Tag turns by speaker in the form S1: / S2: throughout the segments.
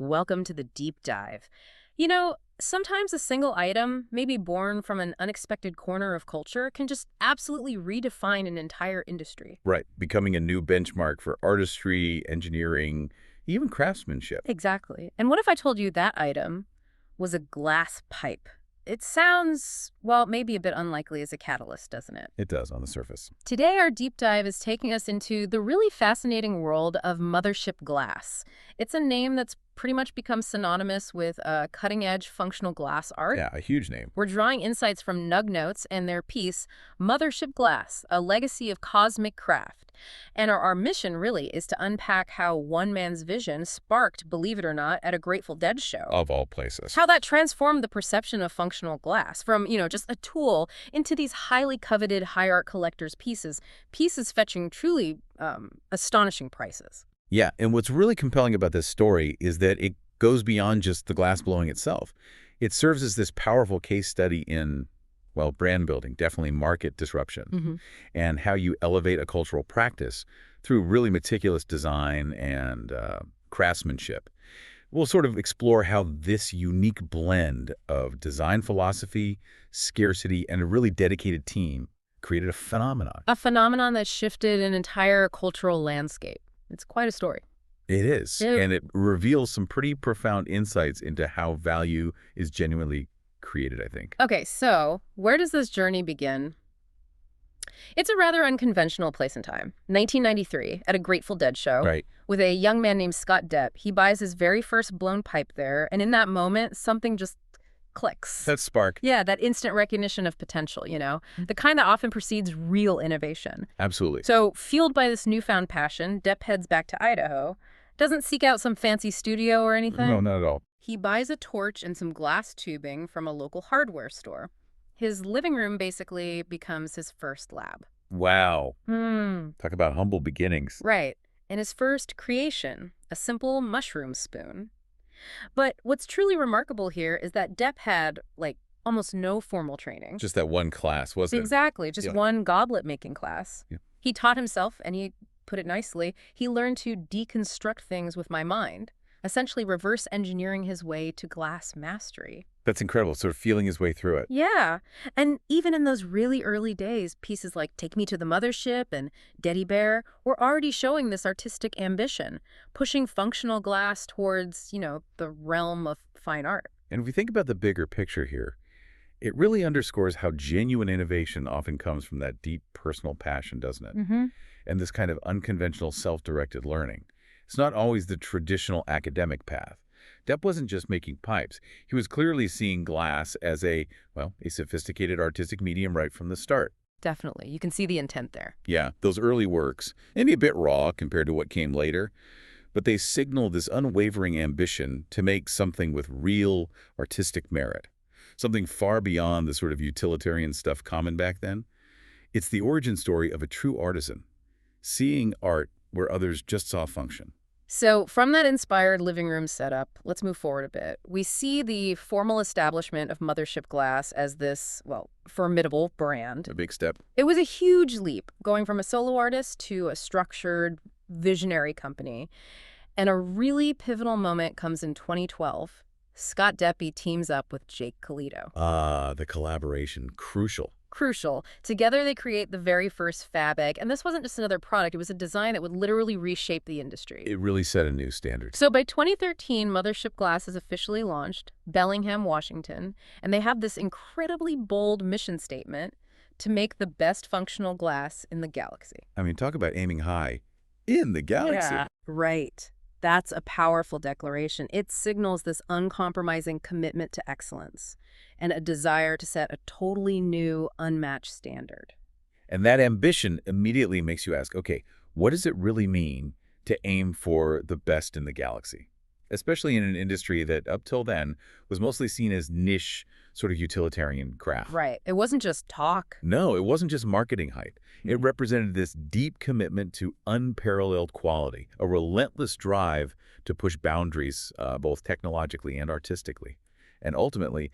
S1: Welcome to the deep dive. Sometimes a single item, maybe born from an unexpected corner of culture, can just absolutely redefine an entire industry.
S2: Right, becoming a new benchmark for artistry, engineering, even craftsmanship.
S1: Exactly. And what if I told you that item was a glass pipe? It sounds, well, maybe a bit unlikely as a catalyst, doesn't it?
S2: It does on the surface.
S1: Today, our deep dive is taking us into the really fascinating world of Mothership Glass. It's a name that's pretty much become synonymous with cutting-edge functional glass art.
S2: Yeah, a huge name.
S1: We're drawing insights from Nug Notes and their piece, Mothership Glass, a legacy of cosmic craft. And our mission, really, is to unpack how one man's vision sparked, believe it or not, at a Grateful Dead show.
S2: Of all places.
S1: How that transformed the perception of functional glass from, just a tool into these highly coveted high art collectors' pieces fetching truly astonishing prices.
S2: Yeah, and what's really compelling about this story is that it goes beyond just the glass blowing itself. It serves as this powerful case study in, well, brand building, definitely market disruption, and how you elevate a cultural practice through really meticulous design and craftsmanship. We'll sort of explore how this unique blend of design philosophy, scarcity, and a really dedicated team created a phenomenon.
S1: A phenomenon that shifted an entire cultural landscape. It's quite a story.
S2: It is, and it reveals some pretty profound insights into how value is genuinely created, I think.
S1: Okay, so where does this journey begin? It's a rather unconventional place and time. 1993, at a Grateful Dead show,
S2: Right.
S1: with a young man named Scott Deppe. He buys his very first blown pipe there, and in that moment, something just clicks.
S2: That spark.
S1: Yeah, that instant recognition of potential, the kind that often precedes real innovation.
S2: Absolutely.
S1: So, fueled by this newfound passion, Deppe heads back to Idaho, doesn't seek out some fancy studio or anything.
S2: No, not at all.
S1: He buys a torch and some glass tubing from a local hardware store. His living room basically becomes his first lab.
S2: Wow. Talk about humble beginnings.
S1: Right. And his first creation, a simple mushroom spoon. But what's truly remarkable here is that Deppe had, almost no formal training.
S2: Just that one class, wasn't it?
S1: Exactly. Just
S2: Yeah.
S1: one goblet-making class.
S2: Yeah.
S1: He taught himself, and he put it nicely, he learned to deconstruct things with my mind, essentially reverse engineering his way to glass mastery.
S2: That's incredible, sort of feeling his way through it.
S1: Yeah. And even in those really early days, pieces like Take Me to the Mothership and Deady Bear were already showing this artistic ambition, pushing functional glass towards, the realm of fine art.
S2: And if we think about the bigger picture here, it really underscores how genuine innovation often comes from that deep personal passion, doesn't it? And this kind of unconventional self-directed learning. It's not always the traditional academic path. Deppe wasn't just making pipes. He was clearly seeing glass as a sophisticated artistic medium right from the start.
S1: Definitely. You can see the intent there.
S2: Yeah, those early works, maybe a bit raw compared to what came later, but they signal this unwavering ambition to make something with real artistic merit, something far beyond the sort of utilitarian stuff common back then. It's the origin story of a true artisan, seeing art where others just saw function.
S1: So from that inspired living room setup, let's move forward a bit. We see the formal establishment of Mothership Glass as this, formidable brand.
S2: A big step.
S1: It was a huge leap, going from a solo artist to a structured, visionary company. And a really pivotal moment comes in 2012. Scott Deppe teams up with Jake Colito.
S2: The collaboration, crucial.
S1: Crucial. Together they create the very first Fab Egg, and this wasn't just another product, it was a design that would literally reshape the industry.
S2: It really set a new standard.
S1: So by 2013, Mothership Glass is officially launched, Bellingham, Washington, and they have this incredibly bold mission statement to make the best functional glass in the galaxy.
S2: I mean, talk about aiming high in the galaxy.
S1: Yeah, right. That's a powerful declaration. It signals this uncompromising commitment to excellence and a desire to set a totally new, unmatched standard.
S2: And that ambition immediately makes you ask, okay, what does it really mean to aim for the best in the galaxy? Especially in an industry that up till then was mostly seen as niche, sort of utilitarian craft.
S1: Right. It wasn't just talk.
S2: No, it wasn't just marketing hype. It represented this deep commitment to unparalleled quality, a relentless drive to push boundaries, both technologically and artistically. And ultimately,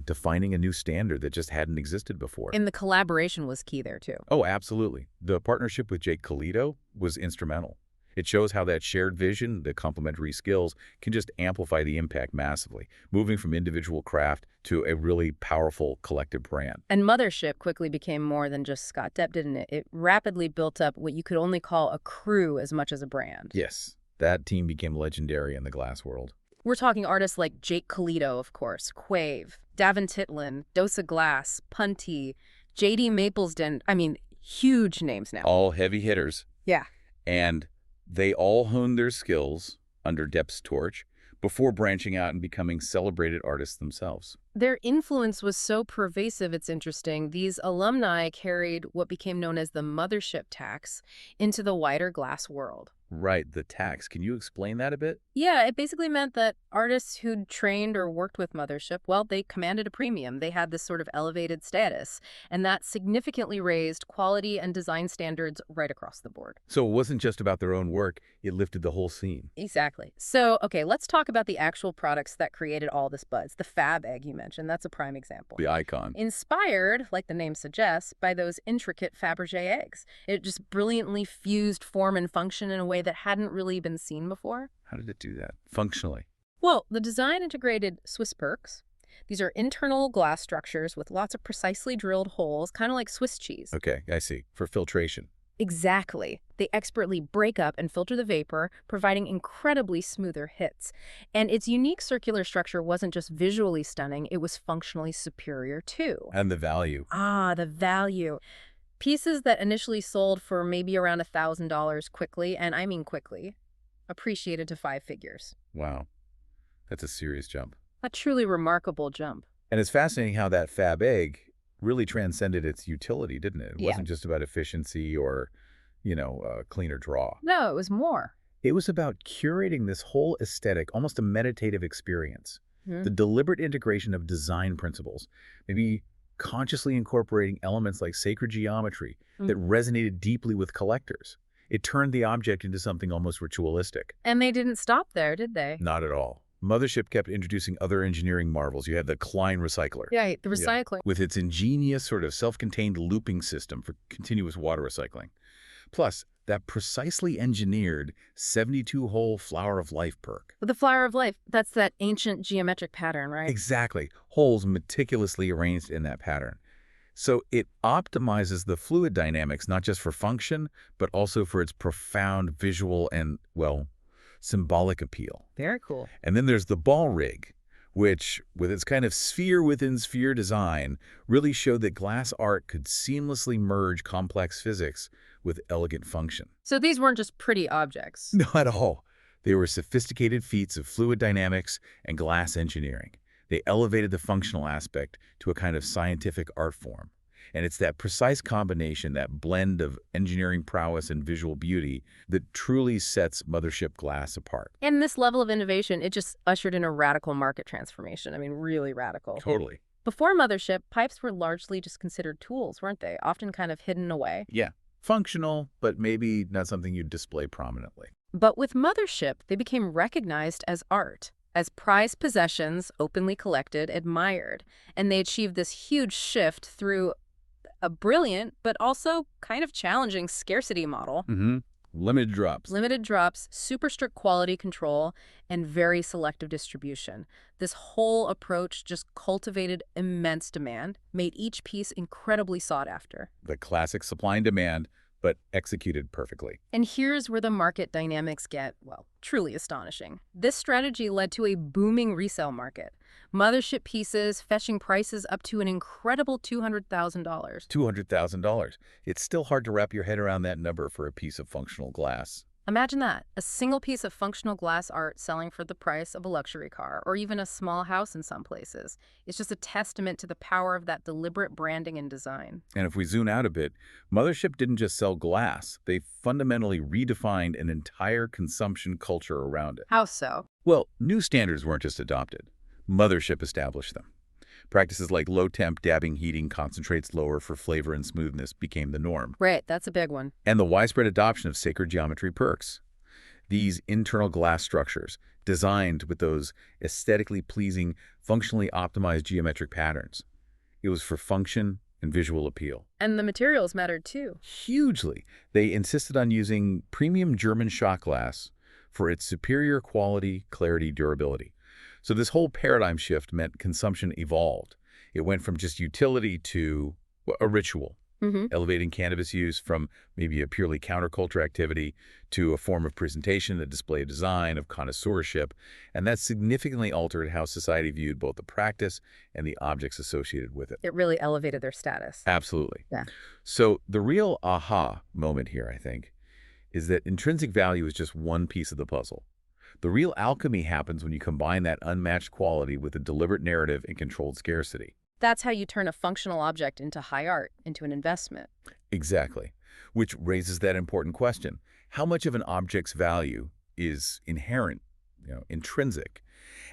S2: defining a new standard that just hadn't existed before.
S1: And the collaboration was key there, too.
S2: Oh, absolutely. The partnership with Jake Colito was instrumental. It shows how that shared vision, the complementary skills, can just amplify the impact massively, moving from individual craft to a really powerful collective brand.
S1: And Mothership quickly became more than just Scott Depp, didn't it? It rapidly built up what you could only call a crew as much as a brand.
S2: Yes, that team became legendary in the glass world.
S1: We're talking artists like Jake Colito, of course, Quave, Davin Titlin, Dosa Glass, Punty, J.D. Maplesden. I mean, huge names now.
S2: All heavy hitters.
S1: Yeah.
S2: And they all honed their skills under Depp's torch before branching out and becoming celebrated artists themselves.
S1: Their influence was so pervasive, it's interesting. These alumni carried what became known as the Mothership tax into the wider glass world.
S2: Right, the tax. Can you explain that a bit?
S1: Yeah, it basically meant that artists who'd trained or worked with Mothership, well, they commanded a premium. They had this sort of elevated status, and that significantly raised quality and design standards right across the board.
S2: So it wasn't just about their own work, it lifted the whole scene.
S1: Exactly. So, okay, let's talk about the actual products that created all this buzz. The Fab Egg you mentioned, that's a prime example.
S2: The icon.
S1: Inspired, like the name suggests, by those intricate Fabergé eggs. It just brilliantly fused form and function in a way that hadn't really been seen before.
S2: How did it do that? Functionally.
S1: Well, the design integrated Swiss perks. These are internal glass structures with lots of precisely drilled holes, kind of like Swiss cheese.
S2: Okay, I see. For filtration.
S1: Exactly. They expertly break up and filter the vapor, providing incredibly smoother hits. And its unique circular structure wasn't just visually stunning, it was functionally superior too.
S2: And the value.
S1: Ah, the value. Pieces that initially sold for maybe around $1,000 quickly, and I mean quickly, appreciated to 5 figures.
S2: Wow. That's a serious jump.
S1: A truly remarkable jump.
S2: And it's fascinating how that Fab Egg really transcended its utility, didn't it? It
S1: Yeah.
S2: wasn't just about efficiency or, cleaner draw.
S1: No, it was more.
S2: It was about curating this whole aesthetic, almost a meditative experience.
S1: Hmm.
S2: The deliberate integration of design principles, maybe consciously incorporating elements like sacred geometry that resonated deeply with collectors. It turned the object into something almost ritualistic.
S1: And they didn't stop there, did they?
S2: Not at all. Mothership kept introducing other engineering marvels. You had the Klein Recycler.
S1: Yeah, the recycling.
S2: With its ingenious sort of self-contained looping system for continuous water recycling. Plus, that precisely engineered 72-hole Flower of Life perk.
S1: The Flower of Life, that's that ancient geometric pattern, right?
S2: Exactly. Holes meticulously arranged in that pattern. So it optimizes the fluid dynamics, not just for function, but also for its profound visual and, symbolic appeal.
S1: Very cool.
S2: And then there's the Ball Rig, which, with its kind of sphere-within-sphere design, really showed that glass art could seamlessly merge complex physics with elegant function.
S1: So these weren't just pretty objects.
S2: Not at all. They were sophisticated feats of fluid dynamics and glass engineering. They elevated the functional aspect to a kind of scientific art form. And it's that precise combination, that blend of engineering prowess and visual beauty, that truly sets Mothership Glass apart.
S1: And this level of innovation, it just ushered in a radical market transformation. I mean, really radical.
S2: Totally.
S1: Before Mothership, pipes were largely just considered tools, weren't they? Often kind of hidden away.
S2: Yeah. Functional, but maybe not something you'd display prominently.
S1: But with Mothership, they became recognized as art, as prized possessions, openly collected, admired. And they achieved this huge shift through a brilliant, but also kind of challenging scarcity model.
S2: Limited drops.
S1: Limited drops, super strict quality control, and very selective distribution. This whole approach just cultivated immense demand, made each piece incredibly sought after.
S2: The classic supply and demand, but executed perfectly.
S1: And here's where the market dynamics get, truly astonishing. This strategy led to a booming resale market. Mothership pieces fetching prices up to an incredible $200,000.
S2: $200,000. It's still hard to wrap your head around that number for a piece of functional glass.
S1: Imagine that, a single piece of functional glass art selling for the price of a luxury car, or even a small house in some places. It's just a testament to the power of that deliberate branding and design.
S2: And if we zoom out a bit, Mothership didn't just sell glass. They fundamentally redefined an entire consumption culture around it.
S1: How so?
S2: Well, new standards weren't just adopted. Mothership established them. Practices like low-temp dabbing heating concentrates lower for flavor and smoothness became the norm.
S1: Right, that's a big one.
S2: And the widespread adoption of sacred geometry perks. These internal glass structures, designed with those aesthetically pleasing, functionally optimized geometric patterns. It was for function, and visual appeal.
S1: And the materials mattered too.
S2: Hugely. They insisted on using premium German shot glass for its superior quality, clarity, durability. So this whole paradigm shift meant consumption evolved. It went from just utility to a ritual, elevating cannabis use from maybe a purely counterculture activity to a form of presentation, a display of design, of connoisseurship, and that significantly altered how society viewed both the practice and the objects associated with it.
S1: It really elevated their status.
S2: Absolutely.
S1: Yeah.
S2: So the real aha moment here, I think, is that intrinsic value is just one piece of the puzzle. The real alchemy happens when you combine that unmatched quality with a deliberate narrative and controlled scarcity.
S1: That's how you turn a functional object into high art, into an investment.
S2: Exactly. Which raises that important question. How much of an object's value is inherent, intrinsic,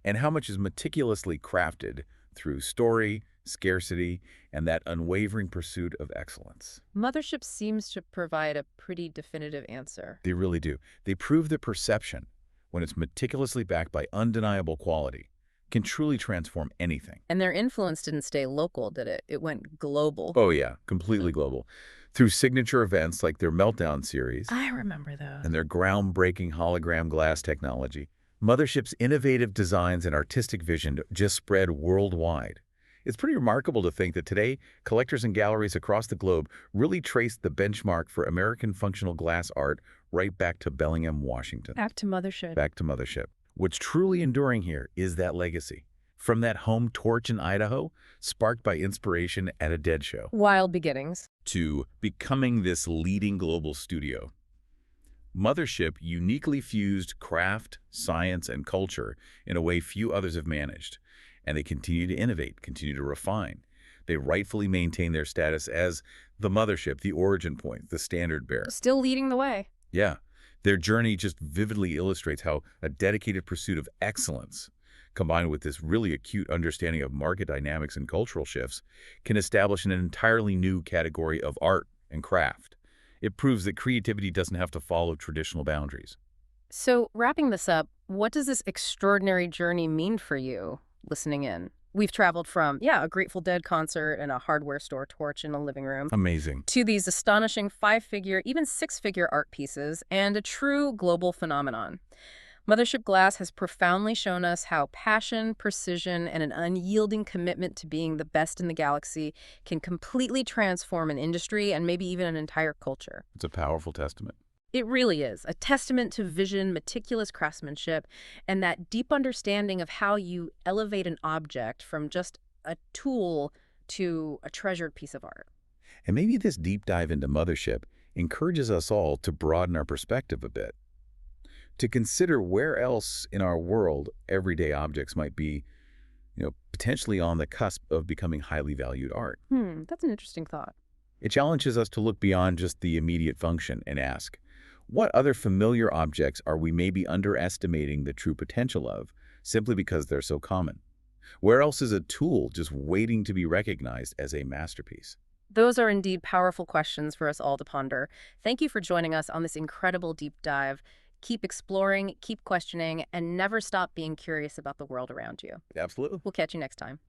S2: and how much is meticulously crafted through story, scarcity, and that unwavering pursuit of excellence?
S1: Mothership seems to provide a pretty definitive answer.
S2: They really do. They prove that perception, when it's meticulously backed by undeniable quality, can truly transform anything.
S1: And their influence didn't stay local, did it? It went global.
S2: Oh yeah, completely global. Through signature events like their Meltdown series
S1: I remember those.
S2: and their groundbreaking hologram glass technology, Mothership's innovative designs and artistic vision just spread worldwide. It's pretty remarkable to think that today, collectors and galleries across the globe really traced the benchmark for American functional glass art right back to Bellingham, Washington.
S1: Back to Mothership.
S2: Back to Mothership. What's truly enduring here is that legacy. From that home torch in Idaho, sparked by inspiration at a dead show,
S1: Wild beginnings.
S2: to becoming this leading global studio. Mothership uniquely fused craft, science, and culture in a way few others have managed. And they continue to innovate, continue to refine. They rightfully maintain their status as the mothership, the origin point, the standard bearer.
S1: Still leading the way.
S2: Yeah. Their journey just vividly illustrates how a dedicated pursuit of excellence, combined with this really acute understanding of market dynamics and cultural shifts, can establish an entirely new category of art and craft. It proves that creativity doesn't have to follow traditional boundaries.
S1: So, wrapping this up, what does this extraordinary journey mean for you, listening in? We've traveled from, a Grateful Dead concert and a hardware store torch in a living room,
S2: Amazing.
S1: to these astonishing 5-figure, even 6-figure art pieces, and a true global phenomenon. Mothership Glass has profoundly shown us how passion, precision, and an unyielding commitment to being the best in the galaxy can completely transform an industry and maybe even an entire culture.
S2: It's a powerful testament.
S1: It really is a testament to vision, meticulous craftsmanship, and that deep understanding of how you elevate an object from just a tool to a treasured piece of art.
S2: And maybe this deep dive into Mothership encourages us all to broaden our perspective a bit, to consider where else in our world everyday objects might be, potentially on the cusp of becoming highly valued art.
S1: That's an interesting thought.
S2: It challenges us to look beyond just the immediate function and ask, what other familiar objects are we maybe underestimating the true potential of simply because they're so common? Where else is a tool just waiting to be recognized as a masterpiece?
S1: Those are indeed powerful questions for us all to ponder. Thank you for joining us on this incredible deep dive. Keep exploring, keep questioning, and never stop being curious about the world around you.
S2: Absolutely.
S1: We'll catch you next time.